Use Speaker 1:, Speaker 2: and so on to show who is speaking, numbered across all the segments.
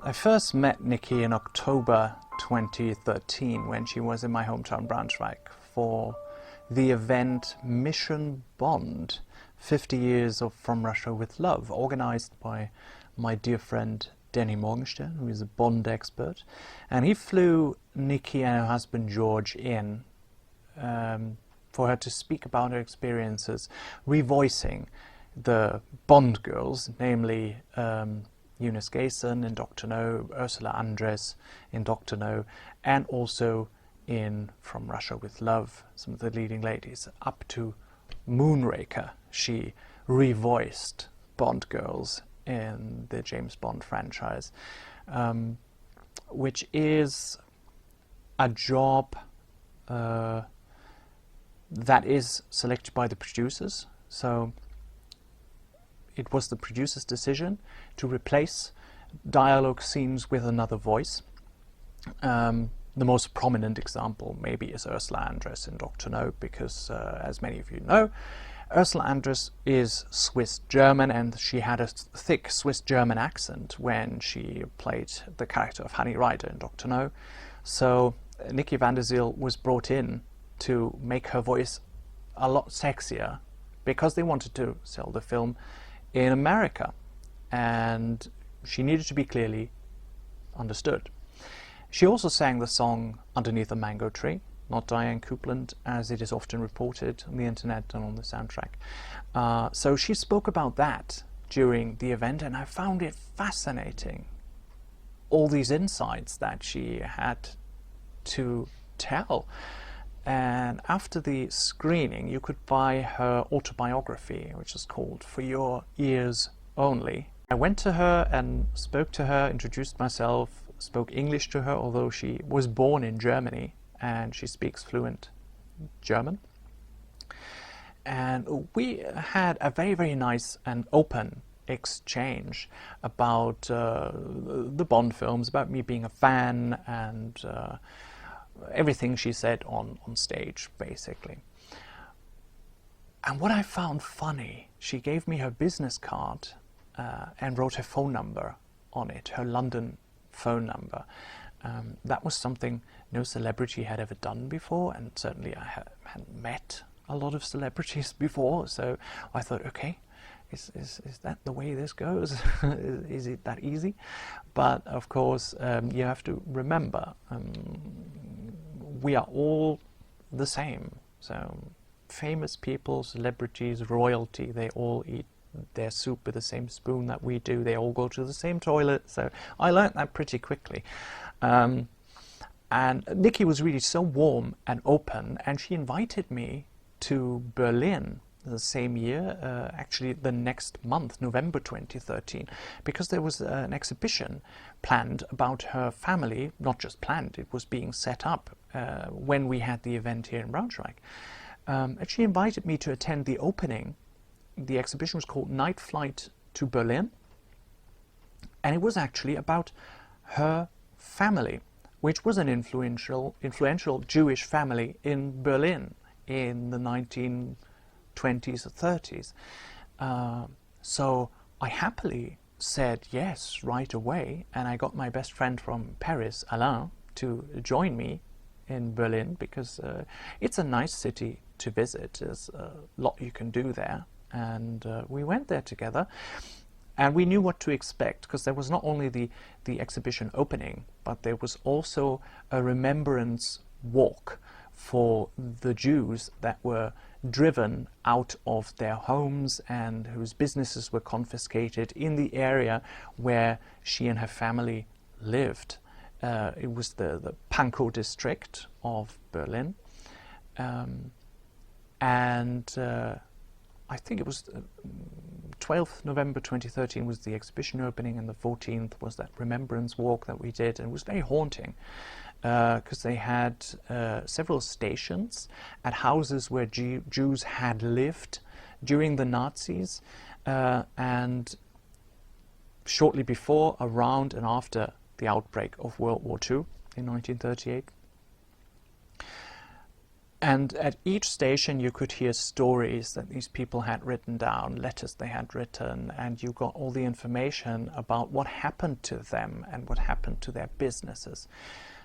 Speaker 1: I first met Nikki in October 2013 when she was in my hometown Braunschweig for the event Mission Bond, 50 Years From Russia with Love, organized by my dear friend Danny Morgenstern, who is a Bond expert. And he flew Nikki and her husband George in for her to speak about her experiences revoicing the Bond girls, namely Eunice Gayson in Dr. No, Ursula Andress in Dr. No, and also in From Russia with Love, some of the leading ladies, up to Moonraker. She revoiced Bond girls in the James Bond franchise, which is a job that is selected by the producers. So it was the producer's decision to replace dialogue scenes with another voice. The most prominent example maybe is Ursula Andress in Dr. No, because as many of you know, Ursula Andress is Swiss-German, and she had a thick Swiss-German accent when she played the character of Honey Rider in Dr. No. So Nikki van der Zyl was brought in to make her voice a lot sexier, because they wanted to sell the film in America, and she needed to be clearly understood. She also sang the song Underneath a Mango Tree, not Diane Coupland, as it is often reported on the internet and on the soundtrack. So she spoke about that during the event, and I found it fascinating, all these insights that she had to tell. And after the screening, you could buy her autobiography, which is called For Your Ears Only. I went to her and spoke to her, introduced myself, spoke English to her, although she was born in Germany and she speaks fluent German. And we had a very, very nice and open exchange about the Bond films, about me being a fan, and everything she said on stage, basically. And what I found funny, she gave me her business card and wrote her phone number on it, her London phone number. That was something no celebrity had ever done before, and certainly I hadn't met a lot of celebrities before, so I thought, okay, is that the way this goes? Is it that easy? But of course, you have to remember, we are all the same. So famous people, celebrities, royalty, they all eat their soup with the same spoon that we do. They all go to the same toilet. So I learned that pretty quickly. And Nikki was really so warm and open, and she invited me to Berlin the same year, actually the next month, November 2013, because there was an exhibition planned about her family. Not just planned, it was being set up when we had the event here in Braunschweig. And she invited me to attend the opening. The exhibition was called Night Flight to Berlin, and it was actually about her family, which was an influential Jewish family in Berlin in the 1920s or 30s. So I happily said yes right away, and I got my best friend from Paris, Alain, to join me in Berlin, because it's a nice city to visit. There's a lot you can do there, and we went there together, and we knew what to expect, because there was not only the exhibition opening, but there was also a remembrance walk for the Jews that were driven out of their homes and whose businesses were confiscated in the area where she and her family lived. It was the Pankow district of Berlin, and I think it was 12th November 2013 was the exhibition opening, and the 14th was that remembrance walk that we did, and it was very haunting, because they had several stations at houses where Jews had lived during the Nazis, and shortly before, around and after the outbreak of World War II in 1938. And at each station you could hear stories that these people had written down, letters they had written, and you got all the information about what happened to them and what happened to their businesses.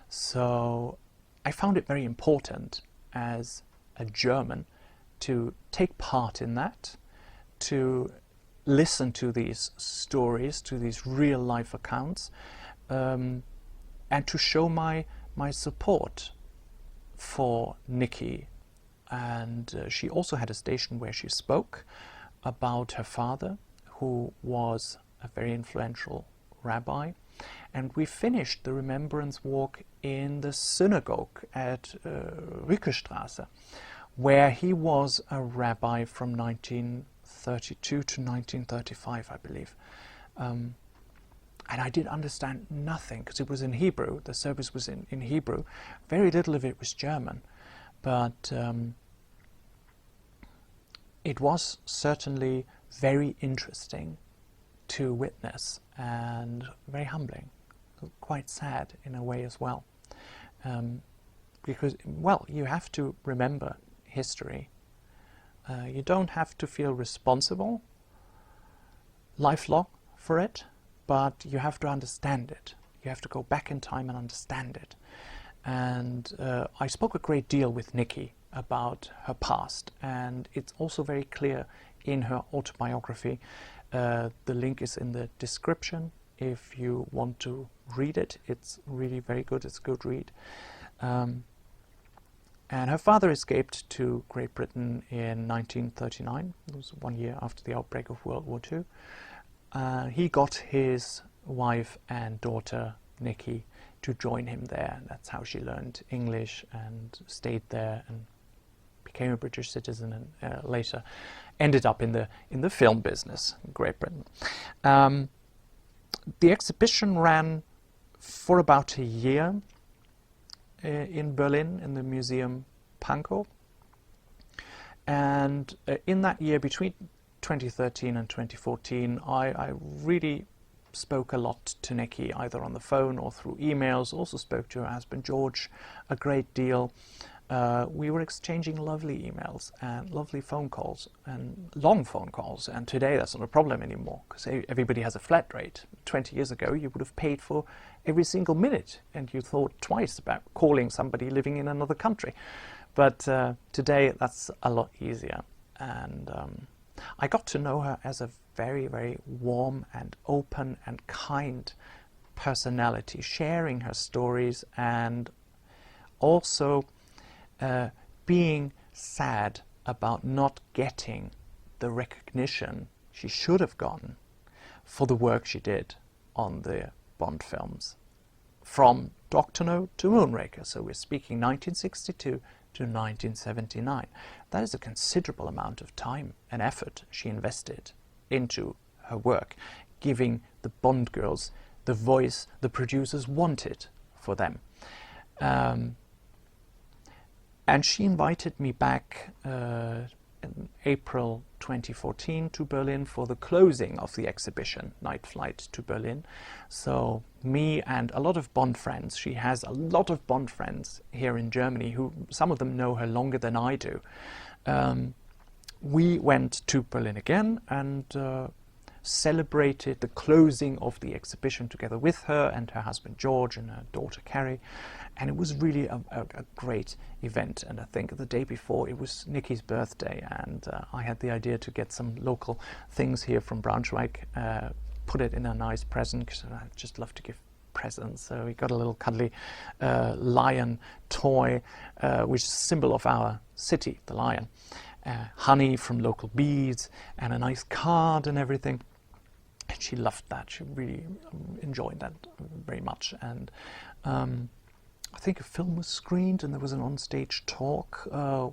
Speaker 1: So I found it very important as a German to take part in that, to listen to these stories, to these real life accounts, and to show my support for Nikki. And she also had a station where she spoke about her father, who was a very influential rabbi. And we finished the remembrance walk in the synagogue at Rückestraße, where he was a rabbi from 1932 to 1935, I believe. And I did understand nothing, because it was in Hebrew. The service was in Hebrew. Very little of it was German. But it was certainly very interesting to witness and very humbling, quite sad in a way as well. Because, well, you have to remember history. You don't have to feel responsible lifelong for it, but you have to understand it. You have to go back in time and understand it. And I spoke a great deal with Nikki about her past, and it's also very clear in her autobiography. The link is in the description if you want to read it. It's really very good. It's a good read. And her father escaped to Great Britain in 1939. It was 1 year after the outbreak of World War II. He got his wife and daughter, Nikki, to join him there. That's how she learned English and stayed there and became a British citizen, and later ended up in the film business in Great Britain. The exhibition ran for about a year in Berlin, in the Museum Pankow. And in that year, between 2013 and 2014, I really spoke a lot to Nikki, either on the phone or through emails. Also spoke to her husband George a great deal. We were exchanging lovely emails and lovely phone calls and long phone calls, and today that's not a problem anymore, because everybody has a flat rate. 20 years ago you would have paid for every single minute, and you thought twice about calling somebody living in another country. But today that's a lot easier. And I got to know her as a very, very warm and open and kind personality, sharing her stories and also being sad about not getting the recognition she should have gotten for the work she did on the Bond films, from Doctor No to Moonraker. So we're speaking 1962 to 1979. That is a considerable amount of time and effort she invested into her work, giving the Bond girls the voice the producers wanted for them. And she invited me back in April 2014 to Berlin for the closing of the exhibition, Night Flight to Berlin. So me and a lot of Bond friends, she has a lot of Bond friends here in Germany, who some of them know her longer than I do. We went to Berlin again and celebrated the closing of the exhibition together with her and her husband George and her daughter Carrie. And it was really a great event. And I think the day before it was Nikki's birthday, and I had the idea to get some local things here from Braunschweig, put it in a nice present, because I just love to give presents. So we got a little cuddly lion toy, which is a symbol of our city, the lion. Honey from local bees and a nice card and everything. And she loved that. She really enjoyed that very much. And I think a film was screened, and there was an onstage talk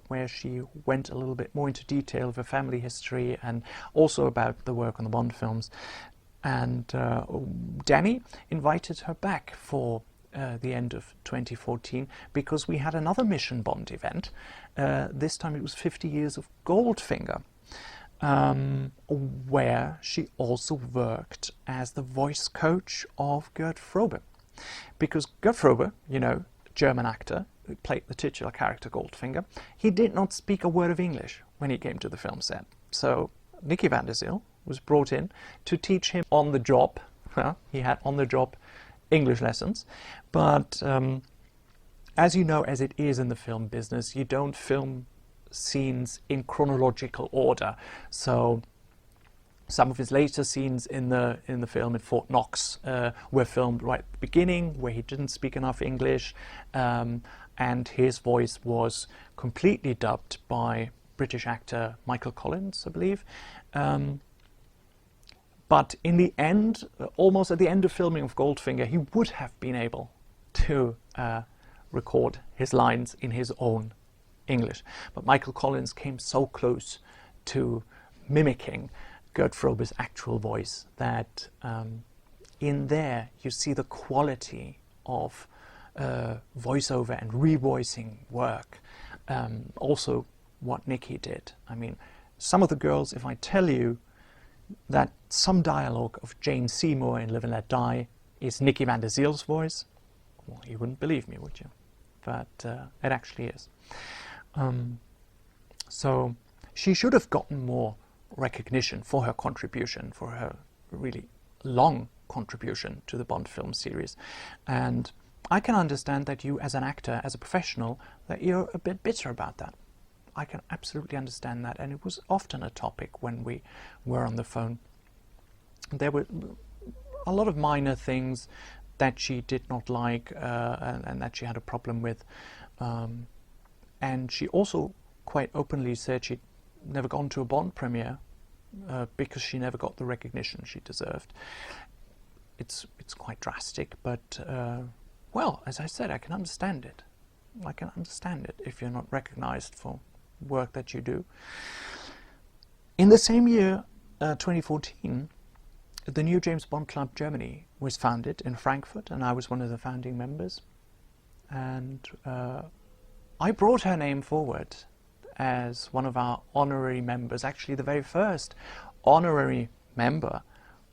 Speaker 1: where she went a little bit more into detail of her family history and also about the work on the Bond films. And Danny invited her back for the end of 2014, because we had another Mission Bond event. This time it was 50 years of Goldfinger, where she also worked as the voice coach of Gert Frobe. Because Gert Frobe, you know, German actor, who played the titular character Goldfinger, he did not speak a word of English when he came to the film set. So Nikki van der Zyl was brought in to teach him on the job. He had on the job English lessons, but as you know, as it is in the film business, you don't film scenes in chronological order. So some of his later scenes in the film in Fort Knox were filmed right at the beginning, where he didn't speak enough English, and his voice was completely dubbed by British actor Michael Collins, I believe. But in the end, almost at the end of filming of Goldfinger, he would have been able to record his lines in his own English. But Michael Collins came so close to mimicking Gert Frobe's actual voice that in there you see the quality of voiceover and revoicing work. Also what Nikki did. I mean, some of the girls, if I tell you that some dialogue of Jane Seymour in Live and Let Die is Nikki van der Zyl's voice, well, you wouldn't believe me, would you? But it actually is. So she should have gotten more recognition for her contribution, for her really long contribution to the Bond film series. And I can understand that you, as an actor, as a professional, that you're a bit bitter about that. I can absolutely understand that, and it was often a topic when we were on the phone. There were a lot of minor things that she did not like and that she had a problem with. And she also quite openly said she'd never gone to a Bond premiere because she never got the recognition she deserved. It's quite drastic, but well, as I said, I can understand it. I can understand it if you're not recognized for work that you do. In the same year, 2014, the new James Bond Club Germany was founded in Frankfurt, and I was one of the founding members. And I brought her name forward as one of our honorary members, actually the very first honorary member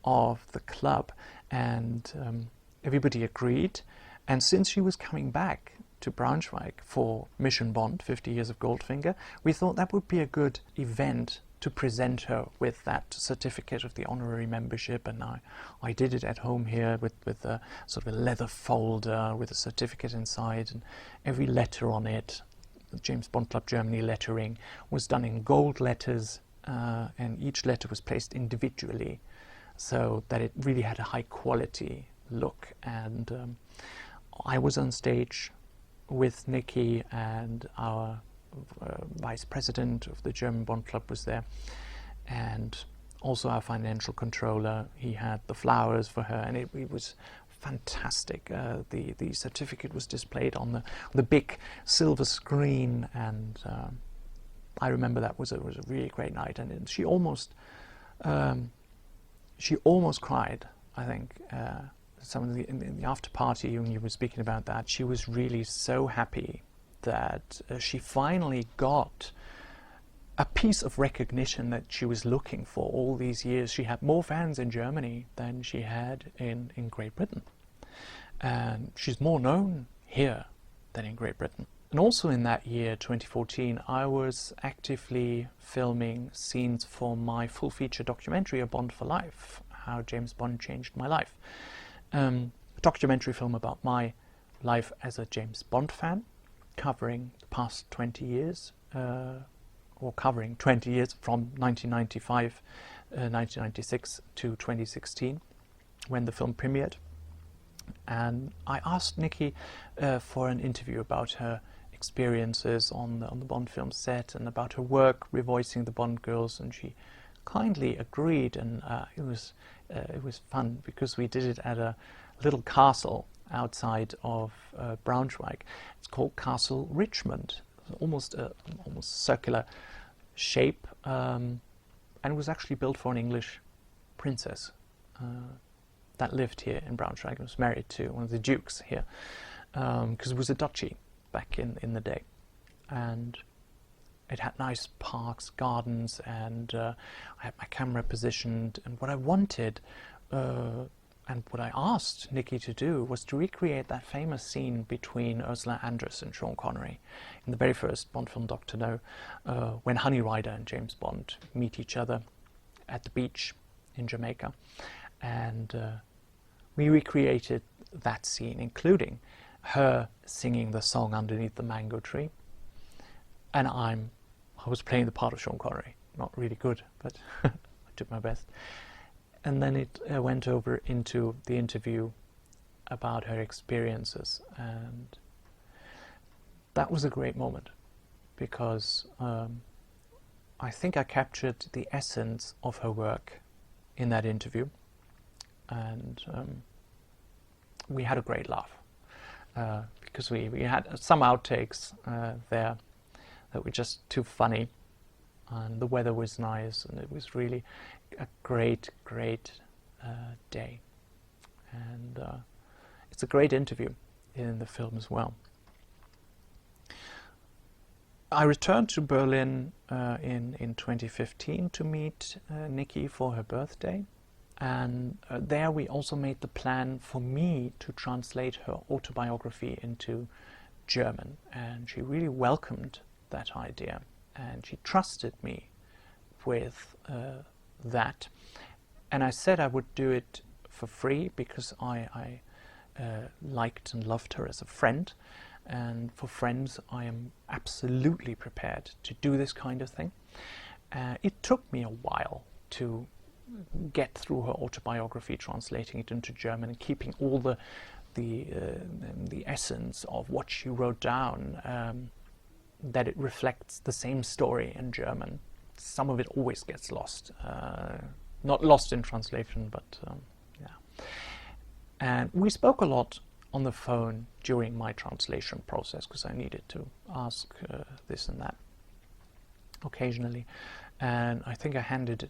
Speaker 1: of the club, and everybody agreed. And since she was coming back to Braunschweig for Mission Bond, 50 Years of Goldfinger, we thought that would be a good event to present her with that certificate of the honorary membership. And I did it at home here with a sort of a leather folder with a certificate inside, and every letter on it, the James Bond Club Germany lettering, was done in gold letters, and each letter was placed individually so that it really had a high quality look. And I was on stage with Nikki, and our vice president of the German Bond Club was there, and also our financial controller. He had the flowers for her, and it was fantastic. The certificate was displayed on the big silver screen, and I remember that was a really great night. And she almost cried, I think. In the after party, when you were speaking about that, she was really so happy that she finally got a piece of recognition that she was looking for all these years. She had more fans in Germany than she had in Great Britain. And she's more known here than in Great Britain. And also in that year, 2014, I was actively filming scenes for my full feature documentary, A Bond for Life, How James Bond Changed My Life. A documentary film about my life as a James Bond fan, covering the past 20 years, or covering 20 years from 1995, 1996 to 2016, when the film premiered. And I asked Nikki for an interview about her experiences on the Bond film set and about her work revoicing the Bond girls, and she kindly agreed. And it was fun because we did it at a little castle outside of Braunschweig. It's called Castle Richmond. Almost circular shape, and it was actually built for an English princess that lived here in Braunschweig and was married to one of the dukes here, because it was a duchy back in the day. And it had nice parks, gardens, and I had my camera positioned. And what I wanted, And what I asked Nikki to do was to recreate that famous scene between Ursula Andress and Sean Connery in the very first Bond film, Dr. No, when Honey Rider and James Bond meet each other at the beach in Jamaica. And we recreated that scene, including her singing the song Underneath the Mango Tree. And I was playing the part of Sean Connery. Not really good, but I did my best. And then it went over into the interview about her experiences. And that was a great moment, because I think I captured the essence of her work in that interview. And we had a great laugh, because we had some outtakes there that were just too funny, and the weather was nice, and it was really a great day. And it's a great interview in the film as well. I returned to Berlin in 2015 to meet Nikki for her birthday. And there we also made the plan for me to translate her autobiography into German. And she really welcomed that idea. And she trusted me with that. And I said I would do it for free, because I liked and loved her as a friend. And for friends, I am absolutely prepared to do this kind of thing. It took me a while to get through her autobiography, translating it into German and keeping all the essence of what she wrote down, that it reflects the same story in German. Some of it always gets lost, not lost in translation, but yeah. And we spoke a lot on the phone during my translation process, because I needed to ask this and that occasionally. And I think I handed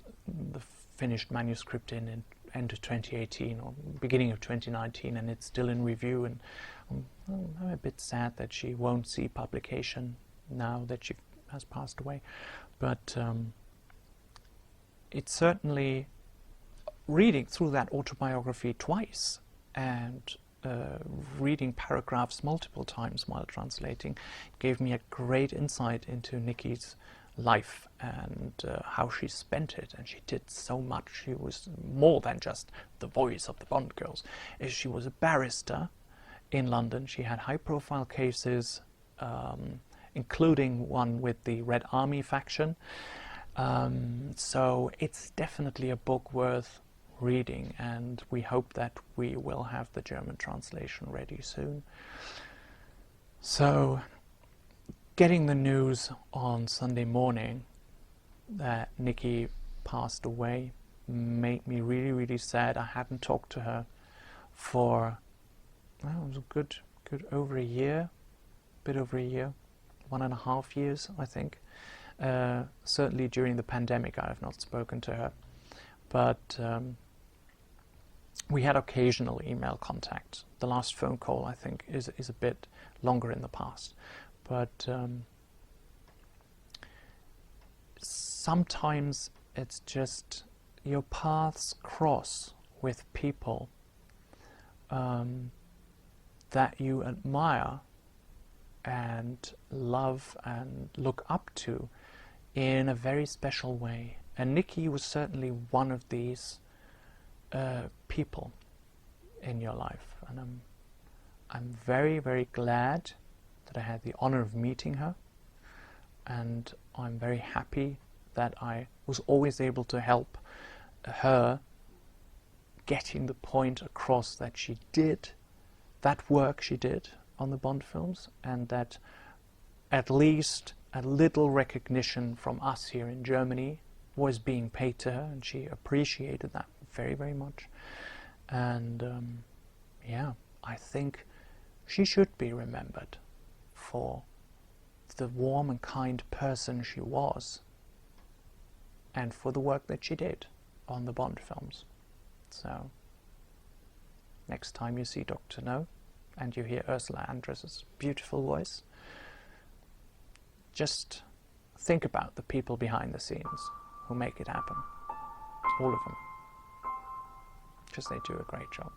Speaker 1: the finished manuscript in end of 2018 or beginning of 2019, and it's still in review. And I'm a bit sad that she won't see publication now that she has passed away. But it's certainly, reading through that autobiography twice and reading paragraphs multiple times while translating gave me a great insight into Nikki's life and how she spent it. And she did so much. She was more than just the voice of the Bond girls. She was a barrister in London. She had high-profile cases, including one with the Red Army faction. So it's definitely a book worth reading, and we hope that we will have the German translation ready soon. So getting the news on Sunday morning that Nikki passed away made me really sad. I hadn't talked to her for, well, it was a good over a year, bit over a year, 1.5 years, I think. Certainly during the pandemic I have not spoken to her, but we had occasional email contact. The last phone call, I think, is a bit longer in the past. But sometimes it's just your paths cross with people that you admire and love and look up to in a very special way. And Nikki was certainly one of these people in your life. And I'm very glad that I had the honor of meeting her, and I'm very happy that I was always able to help her getting the point across that she did that work she did on the Bond films, and that at least a little recognition from us here in Germany was being paid to her, and she appreciated that very much. And yeah, I think she should be remembered for the warm and kind person she was, and for the work that she did on the Bond films. So next time you see Dr. No and you hear Ursula Andress's beautiful voice, just think about the people behind the scenes who make it happen. All of them. because they do a great job.